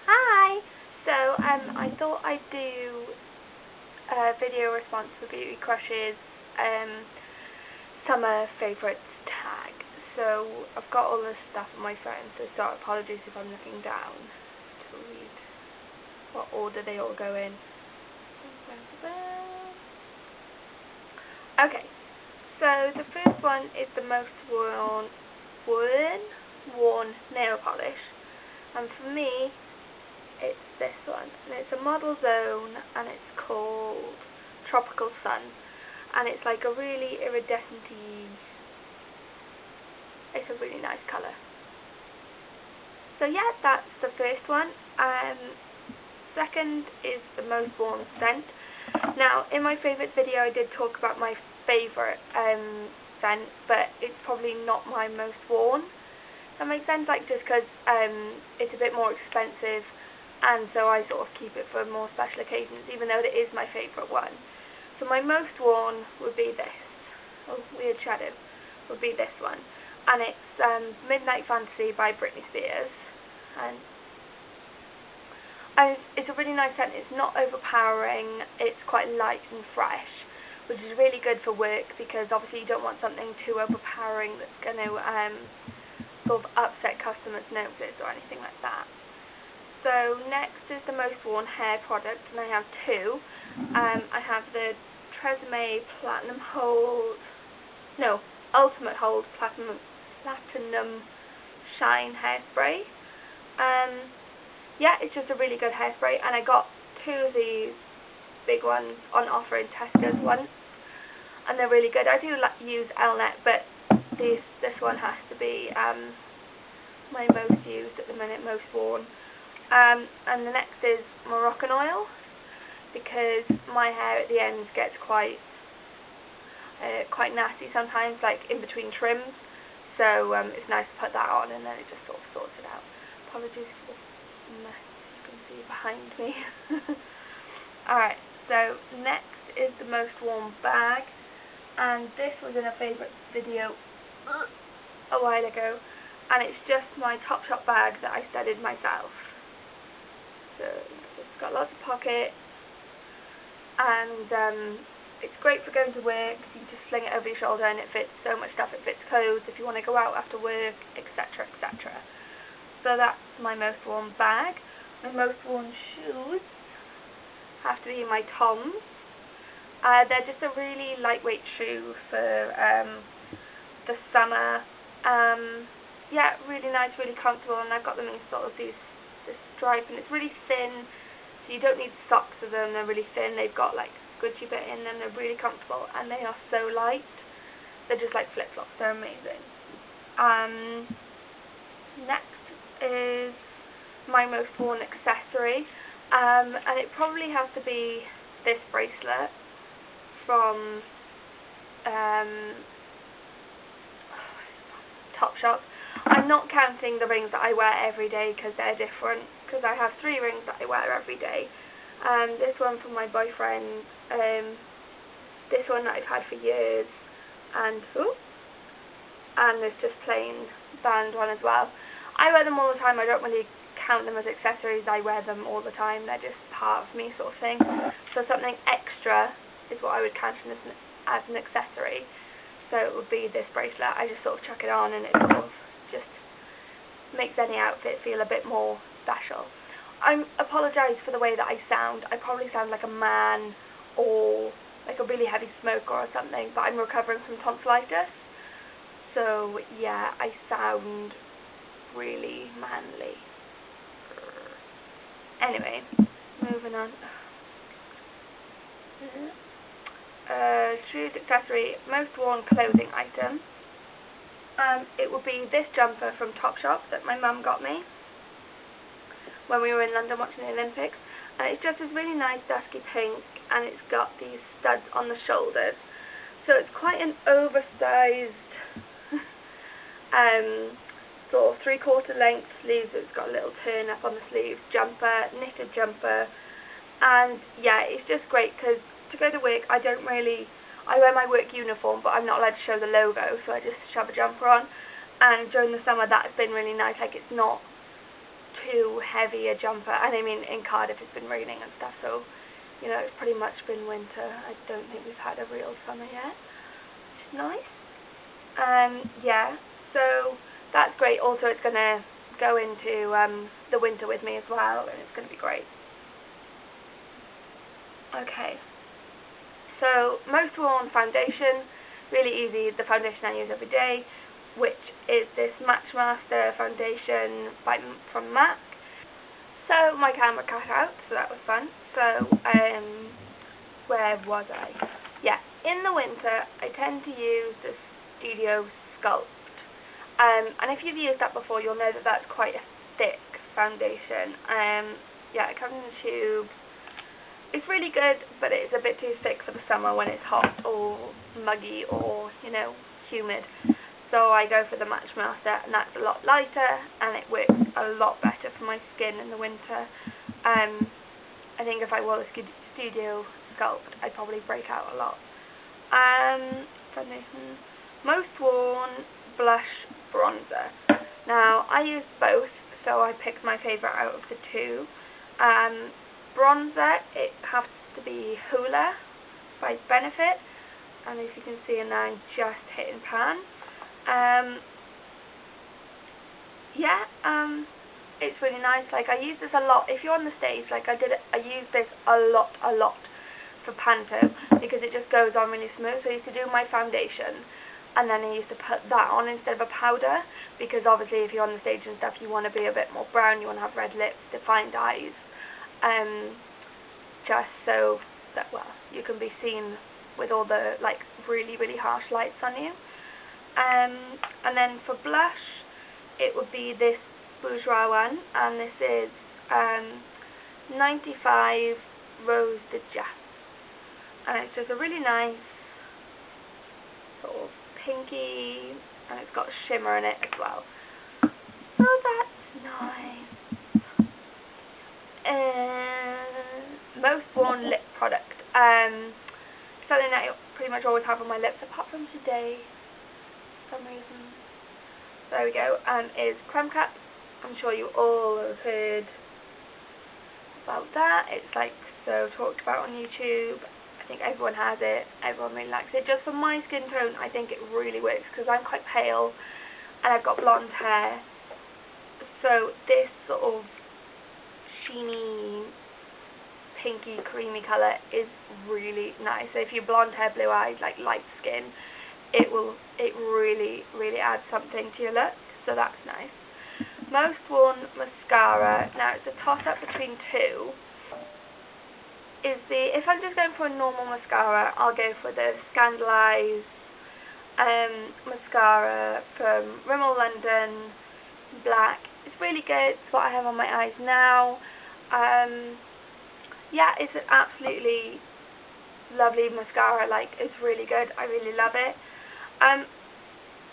Hi! So, I thought I'd do a video response for Beauty Crush's summer favourites tag. So, I've got all this stuff on my phone, so apologies if I'm looking down to read what order they all go in. Okay, so the first one is the most worn nail polish, and for me, it's this one, and it's a Model Zone, and it's called Tropical Sun, and it's like a really iridescent-y, it's a really nice colour. So yeah, that's the first one. Second is the most worn scent. Now, in my favourite video, I did talk about my favourite scent, but it's probably not my most worn. That makes sense, like just because it's a bit more expensive, and so I sort of keep it for more special occasions, even though it is my favourite one. So my most worn would be this. Oh, weird shadow. Would be this one, and it's Midnight Fantasy by Britney Spears, and it's a really nice scent. It's not overpowering. It's quite light and fresh, which is really good for work because obviously you don't want something too overpowering that's going to sort of upset customers' noses or anything like that. So next is the most worn hair product, and I have two. I have the Tresemme Ultimate Hold Platinum Shine Hairspray. Yeah, it's just a really good hairspray, and I got two of these big ones on offer in Tesco's once, and they're really good. I do use Elnet, but this one has to be my most used at the minute, most worn. And the next is Moroccan oil, because my hair at the ends gets quite nasty sometimes, like in between trims. So it's nice to put that on, and then it just sort of sorts it out. Apologies for the mess you can see behind me. Alright, so next is the most worn bag, and this was in a favourite video a while ago, and it's just my Topshop bag that I studded myself. So it's got lots of pockets, and it's great for going to work. You just sling it over your shoulder and it fits so much stuff. It fits clothes if you want to go out after work, etc, etc. So that's my most worn bag. My most worn shoes have to be my Toms. They're just a really lightweight shoe for the summer. Yeah, really nice, really comfortable, and I've got them in sort of this stripe, and it's really thin, so you don't need socks with them. They're really thin. They've got like squidgy bit in them. They're really comfortable, and they are so light. They're just like flip-flops. They're amazing. Next is my most worn accessory, and it probably has to be this bracelet from Topshop. I'm not counting the rings that I wear every day because they're different, because I have 3 rings that I wear every day. This one from my boyfriend, this one that I've had for years, and this just plain band one as well. I wear them all the time. I don't really count them as accessories. I wear them all the time. They're just part of me, sort of thing. So something extra is what I would count as an accessory. So it would be this bracelet. I just sort of chuck it on, and it sort of just makes any outfit feel a bit more special. I apologise for the way that I sound. I probably sound like a man or like a really heavy smoker or something, but I'm recovering from tonsillitis. So yeah, I sound really manly. Anyway, moving on. Shoes, accessory, most worn clothing item. It would be this jumper from Topshop that my mum got me when we were in London watching the Olympics. And it's just this really nice dusky pink, and it's got these studs on the shoulders. So it's quite an oversized sort of 3/4 length sleeves. It's got a little turn up on the sleeves, jumper, knitted jumper. And yeah, it's just great because to go to work, I wear my work uniform, but I'm not allowed to show the logo, so I just shove a jumper on. And during the summer, that's been really nice. Like, it's not too heavy a jumper. And I mean, in Cardiff it's been raining and stuff, so you know, it's pretty much been winter. I don't think we've had a real summer yet, which is nice. Yeah, so that's great. Also, it's going to go into the winter with me as well, and it's going to be great. Okay, so most worn foundation, really easy. The foundation I use every day, which is this Matchmaster foundation from MAC. So my camera cut out, so that was fun. So where was I? Yeah, in the winter I tend to use the Studio Sculpt, and if you've used that before, you'll know that that's quite a thick foundation. Yeah, it comes in a tube. It's really good, but it's a bit too thick for the summer when it's hot or muggy or, you know, humid. So I go for the Matchmaster, and that's a lot lighter, and it works a lot better for my skin in the winter. I think if I wore the Studio Sculpt, I'd probably break out a lot. Foundation. Most worn blush bronzer. Now, I use both, so I picked my favourite out of the two. Bronzer, it has to be Hoola by Benefit, and as you can see, now I'm just hitting pan. Yeah, it's really nice. Like, I use this a lot. If you're on the stage, like I use this a lot for panto, because it just goes on really smooth. So I used to do my foundation, and then I used to put that on instead of a powder, because obviously if you're on the stage and stuff, you want to be a bit more brown, you want to have red lips, defined eyes, just so that, well, you can be seen with all the, like, really harsh lights on you. And then for blush, it would be this Bourjois one, and this is 95 Rose de Jas, and it's just a really nice sort of pinky, and it's got shimmer in it as well. So that's nice. Most worn lip product. Something that I pretty much always have on my lips, apart from today, for some reason. There we go. Is Creme Cup. I'm sure you all have heard about that. It's like so talked about on YouTube. I think everyone has it. Everyone really likes it. Just for my skin tone, I think it really works, because I'm quite pale and I've got blonde hair. So this sort of sheeny, pinky, creamy colour is really nice. So if you're blonde hair, blue eyes, like light skin, it really adds something to your look. So that's nice. Most worn mascara. Now it's a toss up between two. If I'm just going for a normal mascara, I'll go for the Scandaleyes mascara from Rimmel London Black. It's really good. It's what I have on my eyes now. Yeah, it's an absolutely lovely mascara. Like, it's really good. I really love it.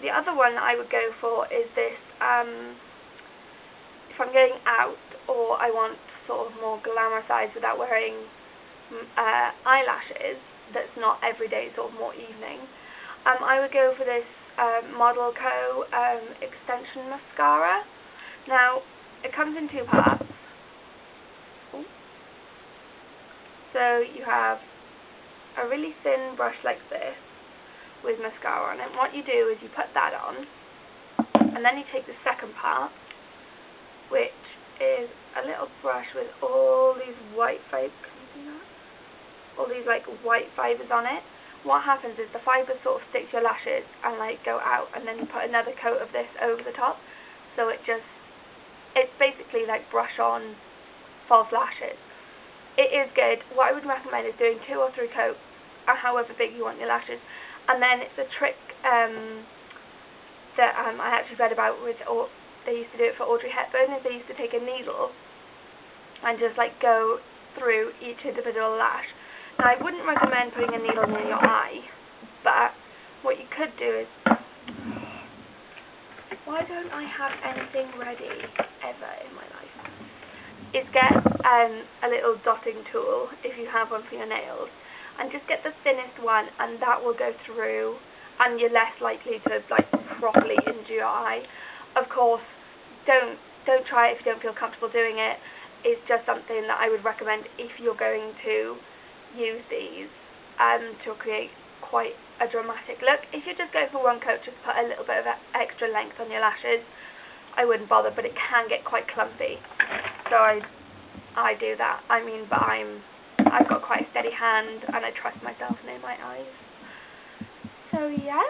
The other one I would go for is this. If I'm going out, or I want sort of more glamour sides without wearing eyelashes, that's not everyday, sort of more evening, I would go for this Model Co extension mascara. Now, it comes in two parts. Ooh. So you have a really thin brush like this with mascara on it. What you do is you put that on, and then you take the second part, which is a little brush with all these white fibers. Can you see that? All these like white fibers on it. What happens is the fibers sort of stick to your lashes and like go out, and then you put another coat of this over the top, so it's basically like brush on false lashes. It is good. What I would recommend is doing 2 or 3 coats, however big you want your lashes, and then it's a trick that I actually read about with, or they used to do it for Audrey Hepburn, is they used to take a needle and just like go through each individual lash. Now, I wouldn't recommend putting a needle near your eye, but what you could do is, why don't I have anything ready ever in my life, is get a little dotting tool, if you have one for your nails, and just get the thinnest one, and that will go through, and you're less likely to like properly injure your eye. Of course, don't don't try it if you don't feel comfortable doing it. It's just something that I would recommend if you're going to use these to create quite a dramatic look. If you're just going for one coat, just put a little bit of extra length on your lashes. I wouldn't bother, but it can get quite clumpy, so I do that. I mean, but I've got quite a steady hand and I trust myself near my eyes. So yeah,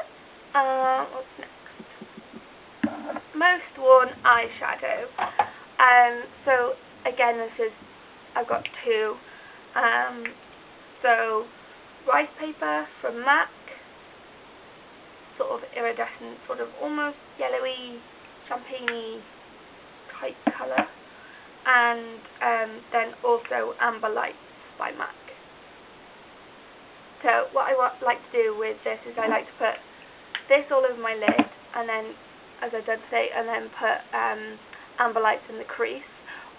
what's next? Most worn eyeshadow. So again, I've got two. So rice paper from MAC, sort of iridescent, sort of almost yellowy, champagne-y type colour, and then also Amber Lights by MAC. So what I like to do with this is I like to put this all over my lid, and then, as I did say, and then put Amber Lights in the crease,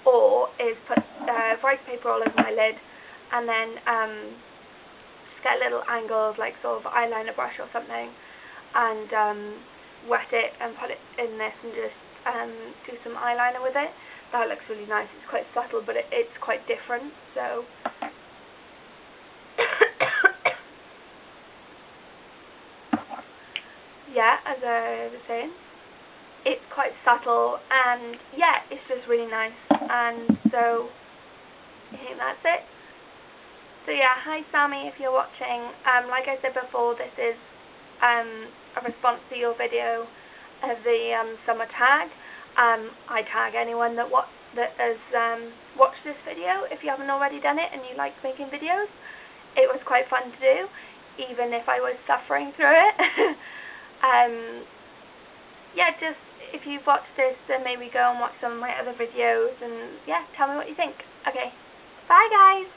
or is put rice paper all over my lid, and then just get a little angled, like sort of eyeliner brush or something, and wet it and put it in this and just do some eyeliner with it. That looks really nice. It's quite subtle, but it's quite different. So yeah, as I was saying, it's quite subtle, and yeah, it's just really nice. And so I think that's it. So yeah, hi Sammy if you're watching. Like I said before, this is a response to your video of the summer tag. I tag anyone that has watched this video. If you haven't already done it and you like making videos, it was quite fun to do, even if I was suffering through it. Yeah, just if you've watched this, then maybe go and watch some of my other videos, and yeah, tell me what you think. Okay, bye guys!